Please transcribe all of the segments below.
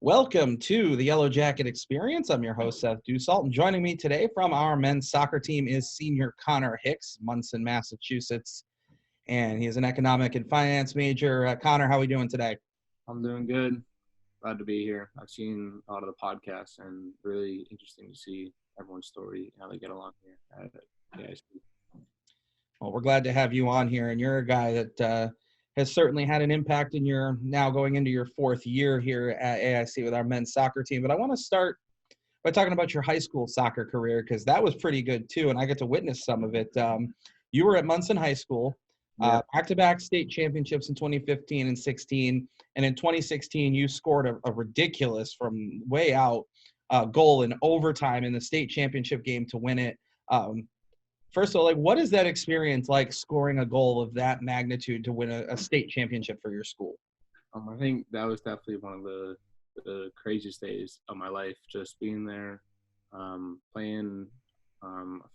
Welcome to the Yellow Jacket Experience. I'm your host, Seth Dusalt, and joining me today from our men's soccer team is senior Connor Hicks, Munson, Massachusetts, and he is an economic and finance major. Connor, how are we doing today? I'm doing good. Glad to be here. I've seen a lot of the podcasts and really interesting to see everyone's story and how they get along here at AIC. Well, we're glad to have you on here, and you're a guy that has certainly had an impact in your now going into your fourth year here at AIC with our men's soccer team. But I want to start by talking about your high school soccer career because that was pretty good too, and I get to witness some of it. You were at Munson High School, Yeah. back-to-back state championships in 2015 and 16, and in 2016 you scored a ridiculous from way out goal in overtime in the state championship game to win it. First of all, what is that experience like scoring a goal of that magnitude to win a state championship for your school? I think that was definitely one of the craziest days of my life, just being there, playing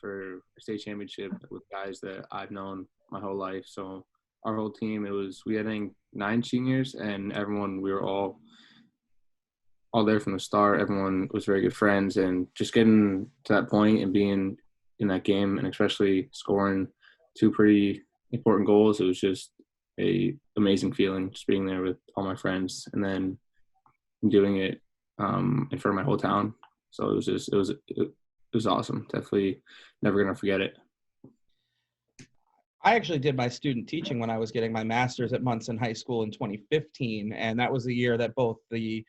for a state championship with guys that I've known my whole life. So our whole team, we had, I think, 9 seniors, and we were all there from the start. Everyone was very good friends, and just getting to that point and being in that game, and especially scoring 2 pretty important goals, it was just a amazing feeling, just being there with all my friends, and then doing it in front of my whole town. So it was awesome. Definitely never gonna forget it. I actually did my student teaching when I was getting my master's at Munson High School in 2015, and that was the year that both the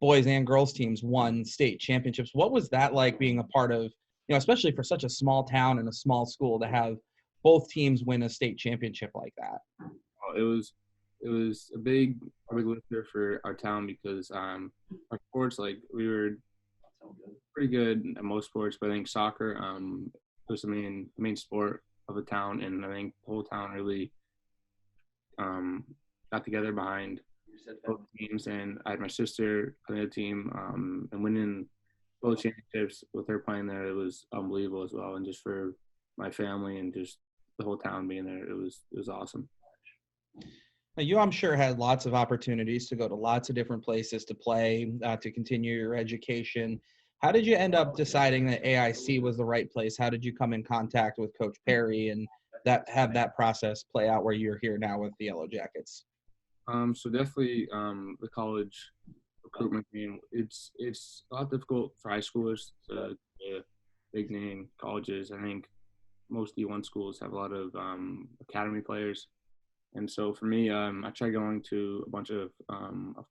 boys and girls teams won state championships. What was that like being a part of, especially for such a small town and a small school to have both teams win a state championship like that? It was a big lifter for our town because our sports, like, we were pretty good at most sports, but I think soccer was the main sport of the town, and I think the whole town really um, got together behind both teams. And I had my sister on the team, and winning both championships with her playing there, it was unbelievable as well. And just for my family and just the whole town being there, it was awesome. Now, you, I'm sure, had lots of opportunities to go to lots of different places to play, to continue your education. How did you end up deciding that AIC was the right place? How did you come in contact with Coach Perry and have that process play out where you're here now with the Yellow Jackets? So definitely the college recruitment game. It's a lot difficult for high schoolers to big name colleges. I think most D1 schools have a lot of academy players. And so for me, I tried going to a bunch of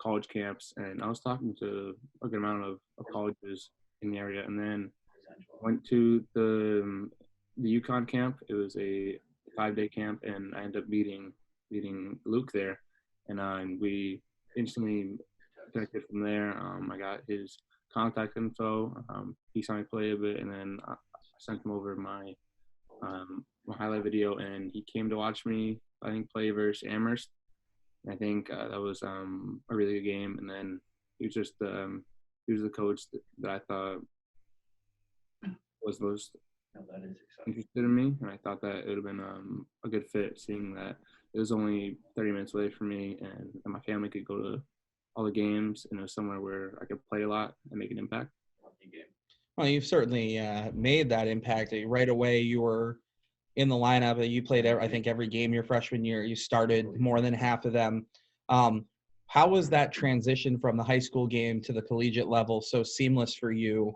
college camps, and I was talking to a good amount of colleges in the area, and then went to the Yukon camp. It was a 5-day camp, and I ended up meeting Luke there, and we instantly connected from there. I got his contact info. He saw me play a bit, and then I sent him over my highlight video, and he came to watch me, I think, play versus Amherst. I think that was a really good game. And then he was the coach that I thought was most interested in me, and I thought that it would have been a good fit, seeing that it was only 30 minutes away from me, and my family could go to all the games, and it was somewhere where I could play a lot and make an impact. Well, you've certainly made that impact. Right away, you were in the lineup. You played, I think, every game your freshman year. You started more than half of them. How was that transition from the high school game to the collegiate level so seamless for you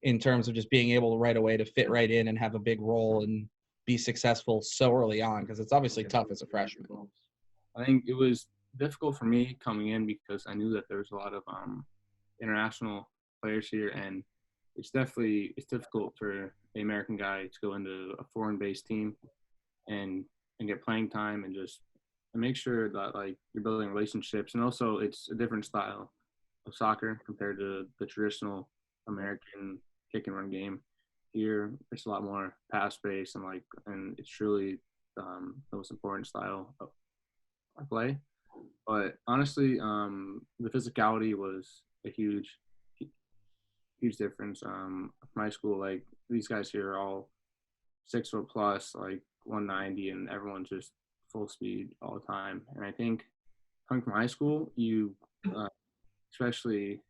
in terms of just being able right away to fit right in and have a big role and be successful so early on? Because it's obviously tough as a freshman. I think it was difficult for me coming in because I knew that there was a lot of international players here, and it's difficult for the American guy to go into a foreign-based team and get playing time and just make sure that, like, you're building relationships. And also, it's a different style of soccer compared to the traditional American kick and run game. Here, it's a lot more pass-based, and it's truly the most important style of play. But honestly, the physicality was a huge difference. My school, like, these guys here are all 6 foot plus, like 190, and everyone's just full speed all the time. And I think coming from high school, you especially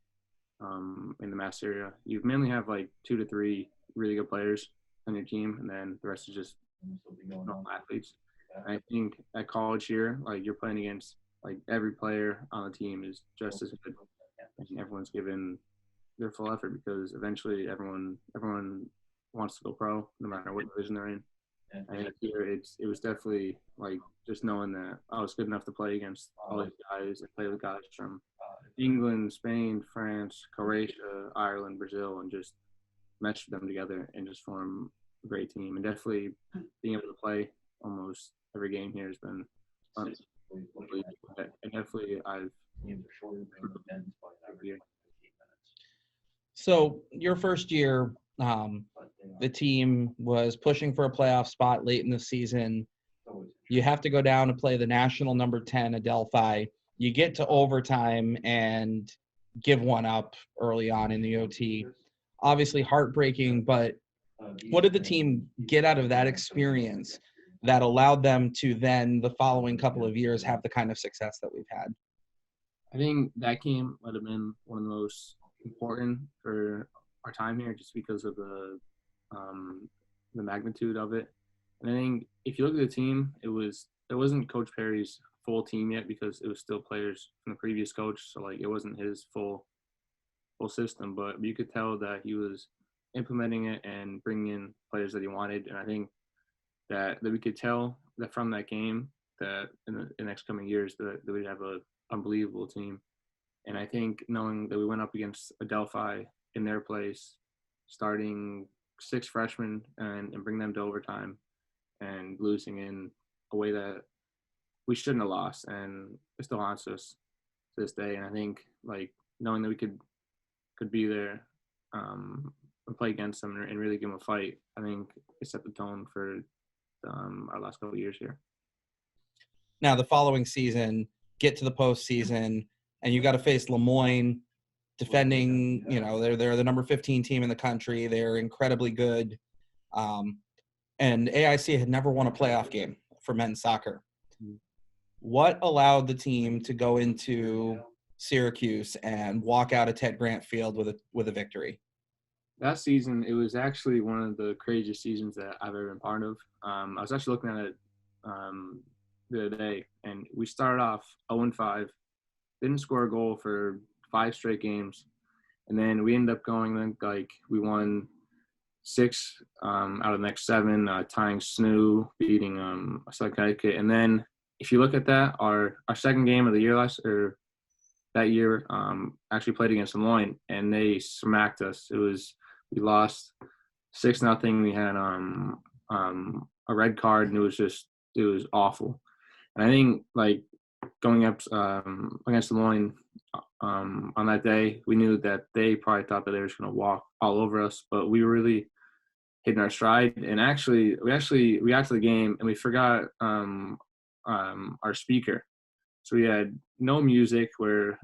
in the Mass area. You mainly have like 2 to 3 really good players on your team, and then the rest is just normal athletes. And I think at college here, like you're playing against like every player on the team is just as good, and everyone's given their full effort because eventually everyone wants to go pro, no matter what division they're in. I think here it was definitely like just knowing that I was good enough to play against all these guys and play with guys from England, Spain, France, Croatia, Ireland, Brazil, and just mesh them together and just form a great team. And definitely being able to play almost every game here has been fun. And definitely I've So your first year, the team was pushing for a playoff spot late in the season. You have to go down and play the national number 10 Adelphi. You get to overtime and give one up early on in the OT. Obviously heartbreaking, but what did the team get out of that experience that allowed them to then the following couple of years have the kind of success that we've had? I think that game might have been one of the most important for our time here, just because of the magnitude of it. And I think if you look at the team, it wasn't Coach Perry's full team yet because it was still players from the previous coach, so like it wasn't his full system. But you could tell that he was implementing it and bringing in players that he wanted. And I think that we could tell that from that game that in the next coming years that we'd have a unbelievable team. And I think knowing that we went up against Adelphi in their place, starting 6 freshmen and bring them to overtime and losing in a way that we shouldn't have lost, and it still haunts us to this day. And I think like knowing that we could be there and play against them and really give them a fight, I think it set the tone for our last couple of years here. Now, the following season, get to the postseason, and you got to face Lemoyne, defending. They're the number 15 team in the country. They're incredibly good, and AIC had never won a playoff game for men's soccer. What allowed the team to go into Syracuse and walk out of Ted Grant Field with a victory? That season, it was actually one of the craziest seasons that I've ever been part of. I was actually looking at it the other day, and we started off 0-5, didn't score a goal for 5 straight games, and then we ended up going like we won 6 out of the next 7, tying SNU, beating Connecticut, and then if you look at that, our second game of the year that year actually played against Lemoyne, and they smacked us. We lost 6-0. We had a red card, and it was awful. And I think like going up against Lemoyne on that day, we knew that they probably thought that they were just going to walk all over us, but we were really hitting our stride. And actually, we got to the game and we forgot our speaker. So we had no music. We're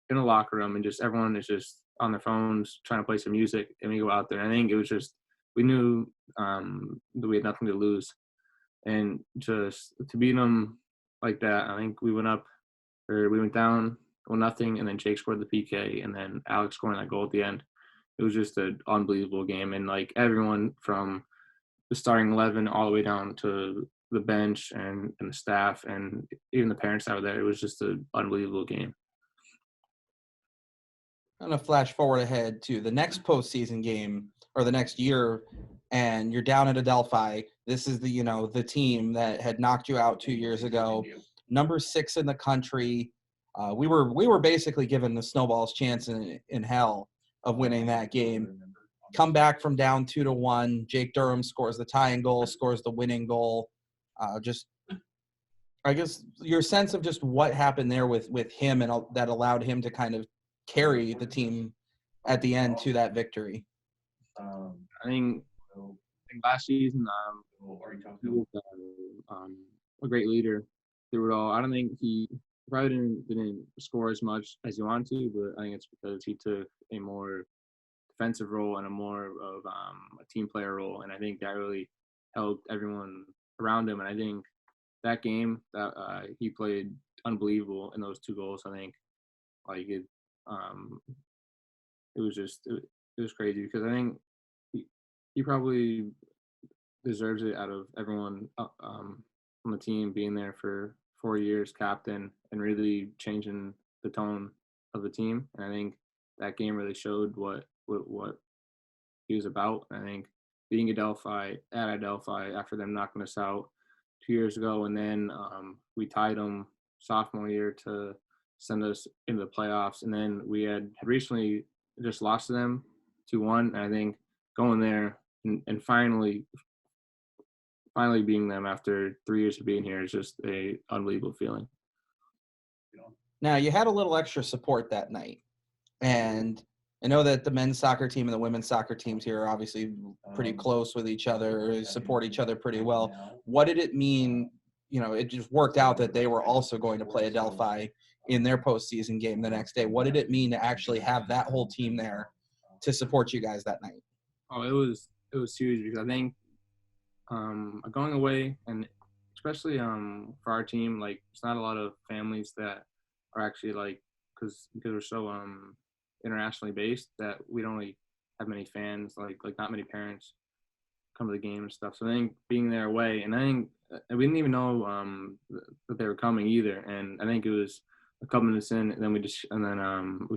in a locker room and just everyone is just on their phones trying to play some music, and we go out there. And I think it was just we knew that we had nothing to lose, and just to beat them like that, I think we went down 1-0, and then Jake scored the PK, and then Alex scoring that goal at the end. It was just an unbelievable game, and like everyone from the starting 11 all the way down to the bench and the staff and even the parents out there, it was just an unbelievable game. I'm going to flash forward ahead to the next postseason game or the next year, and you're down at Adelphi. This is the team that had knocked you out 2 years ago, number 6 in the country. We were basically given the snowball's chance in hell of winning that game. Come back from down 2-1. Jake Durham scores the tying goal, scores the winning goal. I guess your sense of just what happened there with him and that allowed him to kind of carry the team at the end to that victory. I think last season he was a great leader through it all. I don't think he probably didn't score as much as he wanted to, but I think it's because he took a more defensive role and a more of a team player role, and I think that really helped everyone around him. And I think that game that he played unbelievable in those 2 goals. I think like um, it was just it was crazy because I think he, he probably deserves it out of everyone on the team being there for 4 years, captain, and really changing the tone of the team. And I think that game really showed what he was about. I think being at Adelphi after them knocking us out 2 years ago, and then we tied them sophomore year to send us into the playoffs, and then we had recently just lost to them 2-1. And I think going there and finally beating them after 3 years of being here is just a unbelievable feeling. Now, you had a little extra support that night, and I know that the men's soccer team and the women's soccer teams here are obviously pretty close with each other, support each other pretty well. What did it mean? It just worked out that they were also going to play Adelphi in their postseason game the next day. What did it mean to actually have that whole team there to support you guys that night? Oh, it was huge because I think going away, and especially for our team, like it's not a lot of families that are actually like because we're so internationally based that we don't really have many fans, like not many parents come to the game and stuff. So I think being there away, and I think we didn't even know that they were coming either. And I think it was a couple minutes in, and then we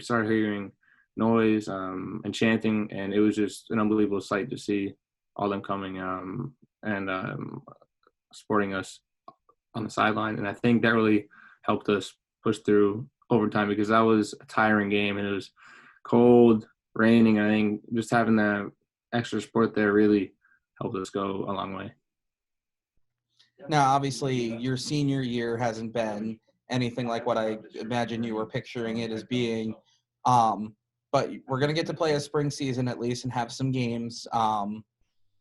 started hearing noise and chanting, and it was just an unbelievable sight to see all them coming and supporting us on the sideline. And I think that really helped us push through overtime because that was a tiring game and it was cold, raining. I think just having that extra support there really helped us go a long way. Now, obviously, your senior year hasn't been anything like what I imagine you were picturing it as being. But we're going to get to play a spring season at least and have some games.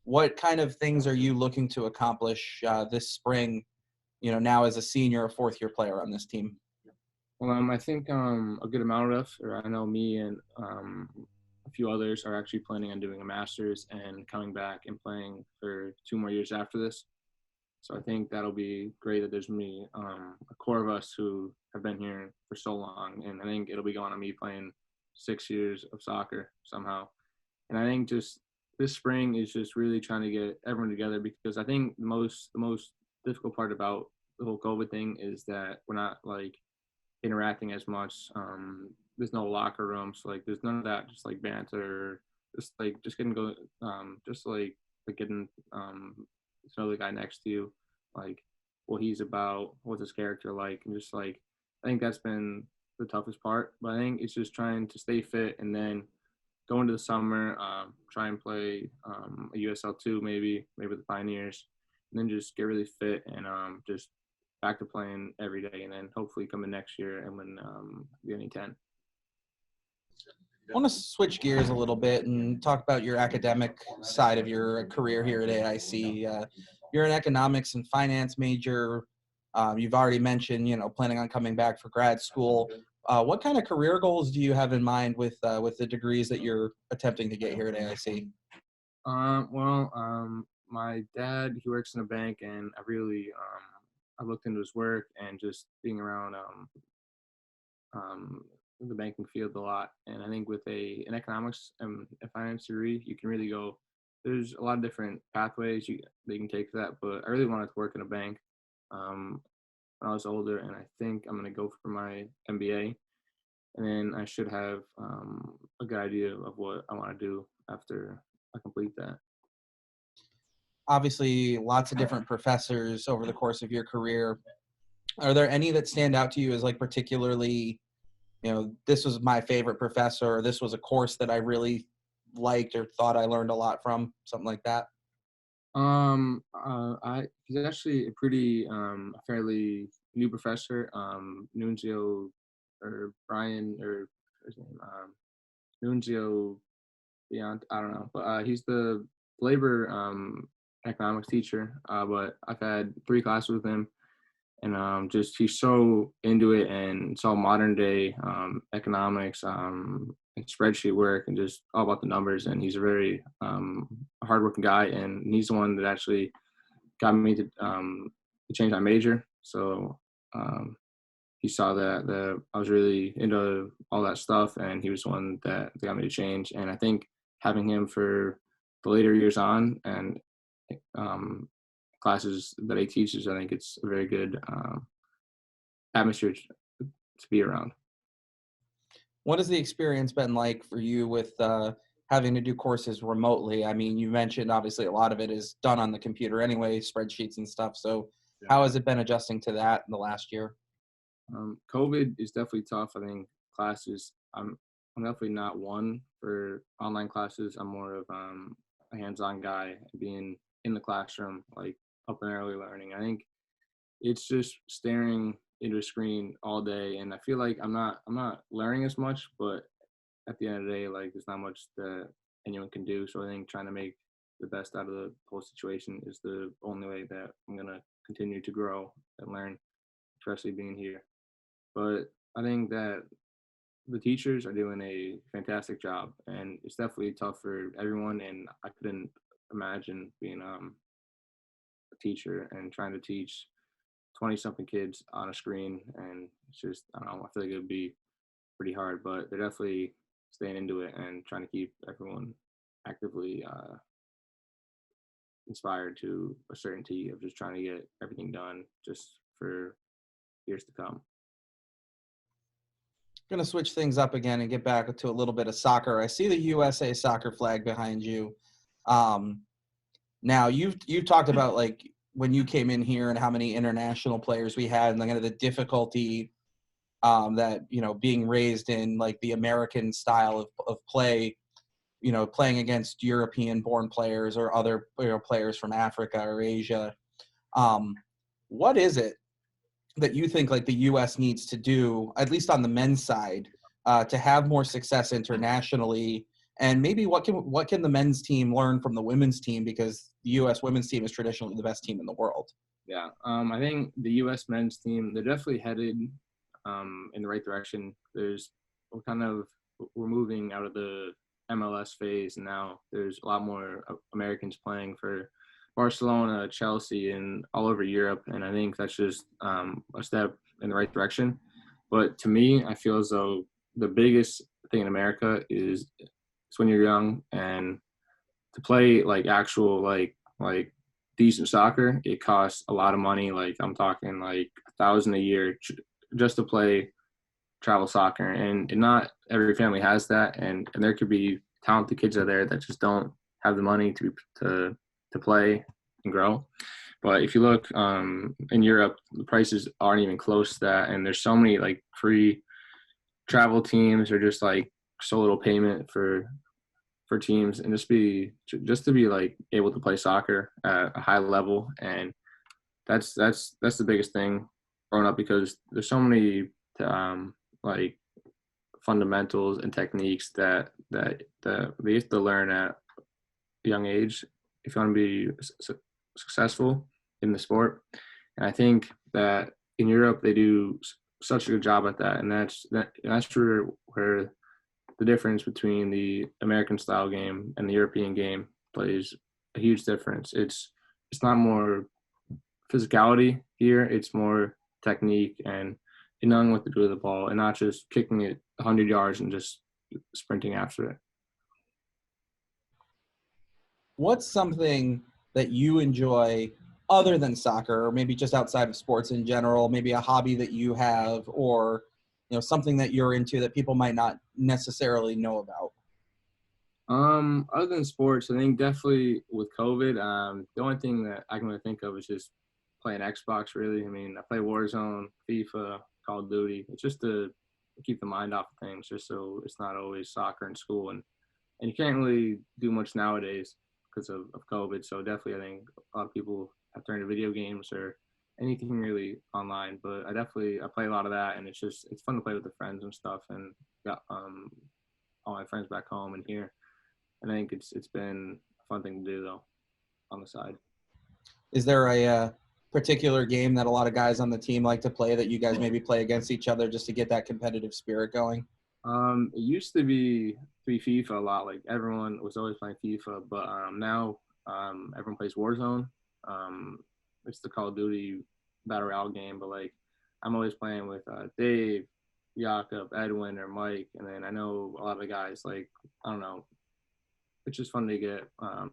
What kind of things are you looking to accomplish this spring, now as a senior or fourth-year player on this team? Well, I think a good amount of us, or I know me and a few others are actually planning on doing a master's and coming back and playing for 2 more years after this. So I think that'll be great that there's me, a core of us who have been here for so long. And I think it'll be going on me playing 6 years of soccer somehow. And I think just this spring is just really trying to get everyone together because I think the most difficult part about the whole COVID thing is that we're not like interacting as much. There's no locker room, so like there's none of that. Just like banter, just getting getting to know the guy next to you, like what he's about, what's his character like, and just like I think that's been the toughest part. But I think it's just trying to stay fit and then go into the summer, try and play a USL2 maybe with the Pioneers, and then just get really fit and just back to playing every day, and then hopefully come in next year and win the NE10. I want to switch gears a little bit and talk about your academic side of your career here at AIC. You're an economics and finance major. You've already mentioned, planning on coming back for grad school. What kind of career goals do you have in mind with the degrees that you're attempting to get here at AIC? My dad, he works in a bank, and I looked into his work and just being around the banking field a lot. And I think with an economics and a finance degree, you can really go. There's a lot of different pathways that you can take for that, but I really wanted to work in a bank when I was older, and I think I'm going to go for my MBA, and then I should have a good idea of what I want to do after I complete that. Obviously, lots of different professors over the course of your career. Are there any that stand out to you as like particularly, this was my favorite professor, or this was a course that I really liked or thought I learned a lot from, something like that? He's actually a pretty fairly new professor, Nunzio or Brian or his name, Nunzio Beyond. I don't know, but he's the labor economics teacher. But I've had 3 classes with him, and just he's so into it, and it's all modern day economics and spreadsheet work and just all about the numbers. And he's a very hardworking guy, and he's the one that actually got me to change my major. So he saw that I was really into all that stuff, and he was one that got me to change. And I think having him for the later years on and um, classes that he teaches, I think it's a very good atmosphere to be around. What has the experience been like for you with having to do courses remotely? I mean, you mentioned obviously a lot of it is done on the computer anyway, spreadsheets and stuff. So, how has it been adjusting to that in the last year? COVID is definitely tough. I think classes. I'm definitely not one for online classes. I'm more of a hands-on guy, being in the classroom, like up and early learning. I think it's just staring into a screen all day, and I feel like I'm not learning as much. But at the end of the day, like there's not much that anyone can do. So I think trying to make the best out of the whole situation is the only way that I'm gonna continue to grow and learn, especially being here. But I think that the teachers are doing a fantastic job, and it's definitely tough for everyone. And I couldn't imagine being a teacher and trying to teach 20 something kids on a screen. And it's just, I don't know, I feel like it would be pretty hard, but they're definitely staying into it and trying to keep everyone actively inspired to a certainty of just trying to get everything done just for years to come. Going to switch things up again and get back to a little bit of soccer. I see the USA soccer flag behind you. Um, Now you've talked about like when you came in here and how many international players we had and kind of the difficulty that being raised in like the American style of play, playing against European born players or other players from Africa or Asia. Um, what is it that you think like the U.S. needs to do, at least on the men's side, to have more success internationally? And maybe what can the men's team learn from the women's team, because the U.S. women's team is traditionally the best team in the world. Yeah, I think the U.S. men's team, they're definitely headed in the right direction. We're moving out of the MLS phase, and now there's a lot more Americans playing for Barcelona, Chelsea, and all over Europe. And I think that's just a step in the right direction. But to me, I feel as though the biggest thing in America is when you're young and to play like actual like decent soccer, it costs a lot of money. Like I'm talking like 1,000 a year just to play travel soccer, and not every family has that. And there could be talented kids out there that just don't have the money to play and grow. But if you look in Europe, the prices aren't even close to that, and there's so many like free travel teams or just like so little payment for teams, and just to be like able to play soccer at a high level. And that's the biggest thing growing up, because there's so many like fundamentals and techniques that they have to learn at a young age if you want to be successful in the sport. And I think that in Europe they do such a good job at that, and that's where the difference between the American style game and the European game plays a huge difference. It's not more physicality here; it's more technique and knowing what to do with the ball, and not just kicking it 100 yards and just sprinting after it. What's something that you enjoy other than soccer, or maybe just outside of sports in general, maybe a hobby that you have, or something that you're into that people might not necessarily know about? Other than sports, I think definitely with COVID, the only thing that I can really think of is just playing Xbox. Really, I mean, I play Warzone, FIFA, Call of Duty. It's just to keep the mind off of things, just so it's not always soccer in school, and you can't really do much nowadays because of COVID. So definitely, I think a lot of people have turned to video games or anything really online. But I play a lot of that, and it's fun to play with the friends and stuff, and got all my friends back home and here. And I think it's been a fun thing to do though on the side. Is there a particular game that a lot of guys on the team like to play that you guys maybe play against each other just to get that competitive spirit going? It used to be FIFA a lot. Like everyone was always playing FIFA, but now everyone plays Warzone. It's the Call of Duty battle royale game, but like I'm always playing with Dave, Jakob, Edwin, or Mike, and then I know a lot of the guys. Like, I don't know, it's just fun to get a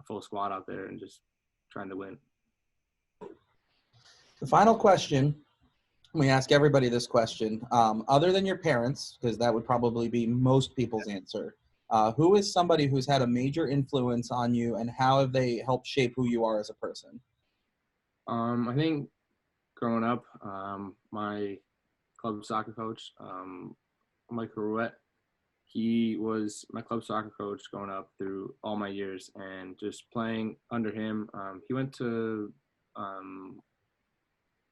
full squad out there and just trying to win. The final question, we ask everybody this question, other than your parents, because that would probably be most people's answer. Who is somebody who's had a major influence on you, and how have they helped shape who you are as a person? I think growing up, my club soccer coach, Mike Ruette, he was my club soccer coach going up through all my years, and just playing under him. He went to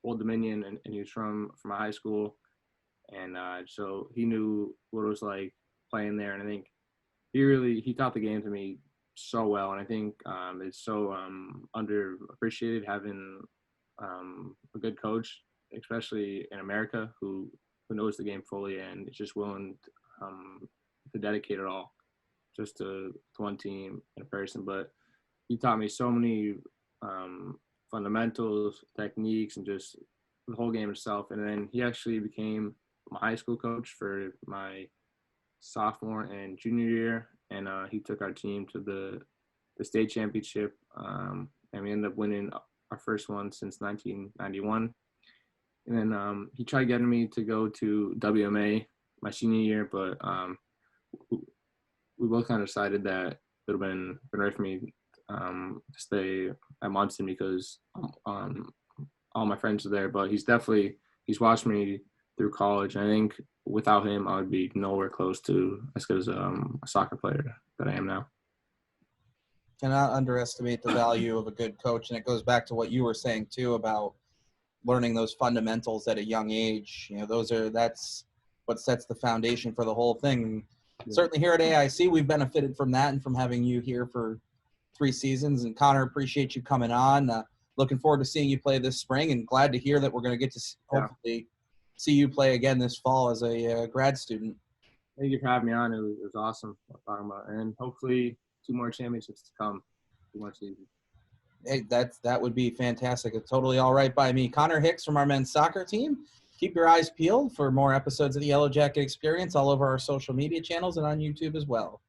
Old Dominion, and he was from my high school, and so he knew what it was like playing there. And I think he taught the game to me so well, and I think it's so underappreciated having a good coach, especially in America, who knows the game fully and is just willing to dedicate it all just to one team and a person. But he taught me so many fundamentals, techniques, and just the whole game itself. And then he actually became my high school coach for my sophomore and junior year, and he took our team to the state championship, and we ended up winning our first one since 1991. And then he tried getting me to go to WMA my senior year, but we both kind of decided that it would have been right for me to stay at Munson because all my friends are there. But he's watched me through college. And I think without him, I would be nowhere close to as good as a soccer player that I am now. Cannot underestimate the value of a good coach, and it goes back to what you were saying too about learning those fundamentals at a young age. You know, that's what sets the foundation for the whole thing. Yeah. Certainly here at AIC, we've benefited from that and from having you here for 3 seasons. And Connor, appreciate you coming on. Looking forward to seeing you play this spring, and glad to hear that we're going to get to hopefully see you play again this fall as a grad student. Thank you for having me on. It was awesome talking about, and hopefully 2 more championships to come. Too much easy. Hey, that would be fantastic. It's totally all right by me. Connor Hicks from our men's soccer team. Keep your eyes peeled for more episodes of the Yellow Jacket Experience all over our social media channels and on YouTube as well.